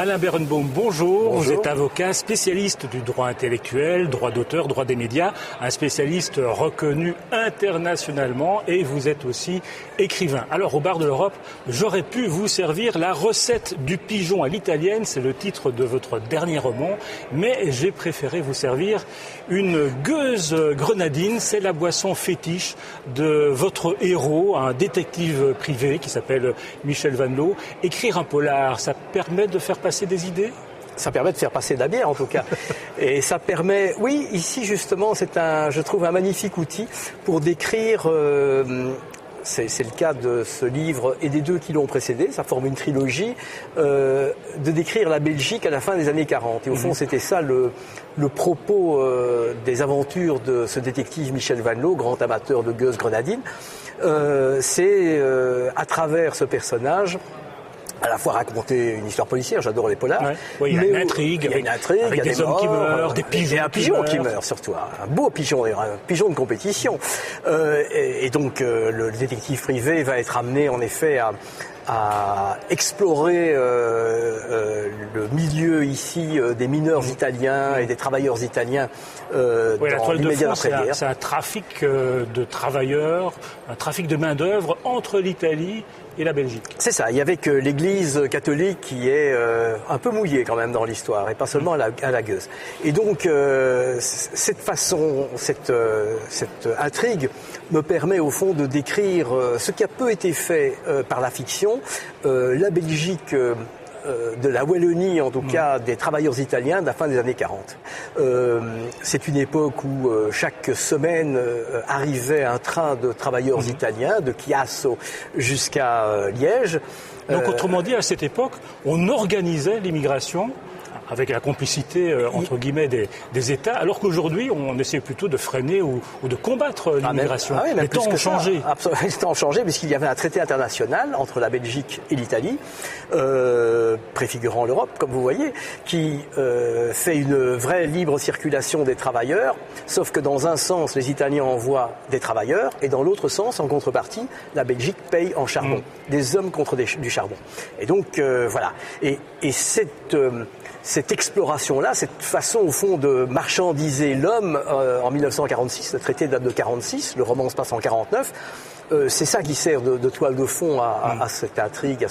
Alain Berenbaum, bonjour. Bonjour. Vous êtes avocat, spécialiste du droit intellectuel, droit d'auteur, droit des médias, un spécialiste reconnu internationalement et vous êtes aussi écrivain. Alors, au bar de l'Europe, j'aurais pu vous servir la recette du pigeon à l'italienne, c'est le titre de votre dernier roman, mais j'ai préféré vous servir une gueuse grenadine, c'est la boisson fétiche de votre héros, un détective privé qui s'appelle Michel Van Loo. Écrire un polar, ça permet de faire passer des idées ? Ça permet de faire passer de la bière en tout cas. Et ça permet, oui, ici justement, je trouve un magnifique outil pour décrire, c'est le cas de ce livre et des deux qui l'ont précédé, ça forme une trilogie, de décrire la Belgique à la fin des années 40. Et au fond, c'était ça le propos des aventures de ce détective Michel Van Loo, grand amateur de gueuses grenadines. C'est à travers ce personnage, à la fois raconter une histoire policière, j'adore les polars. Ouais. Oui, il y a une intrigue. Il y a une intrigue, avec il y a des hommes qui meurent, des pigeons. Et un pigeon qui meurt surtout, un beau pigeon, un pigeon de compétition. Et donc le détective privé va être amené en effet à explorer le milieu ici des mineurs italiens et des travailleurs italiens dans l'immédiat d'après-guerre. C'est un trafic de travailleurs, un trafic de main-d'œuvre entre l'Italie et la Belgique. C'est ça, il y avait que l'Église catholique qui est un peu mouillée quand même dans l'histoire, et pas seulement à la gueuse. Et donc, cette intrigue me permet au fond de décrire ce qui a peu été fait par la fiction, la Belgique de la Wallonie, en tout cas des travailleurs italiens de la fin des années 40. C'est une époque où chaque semaine arrivait un train de travailleurs italiens de Chiasso jusqu'à Liège. Donc autrement dit, à cette époque, on organisait l'immigration avec la complicité, entre guillemets, des États, alors qu'aujourd'hui, on essaie plutôt de freiner ou de combattre l'immigration. Les temps ont changé. Les temps ont changé, puisqu'il y avait un traité international entre la Belgique et l'Italie, préfigurant l'Europe, comme vous voyez, qui fait une vraie libre circulation des travailleurs, sauf que dans un sens, les Italiens envoient des travailleurs, et dans l'autre sens, en contrepartie, la Belgique paye en charbon, des hommes contre du charbon. Et donc, voilà. Et cette exploration-là, cette façon au fond de marchandiser l'homme en 1946, le traité date de 1946, le roman se passe en 1949, c'est ça qui sert de toile de fond à cette intrigue.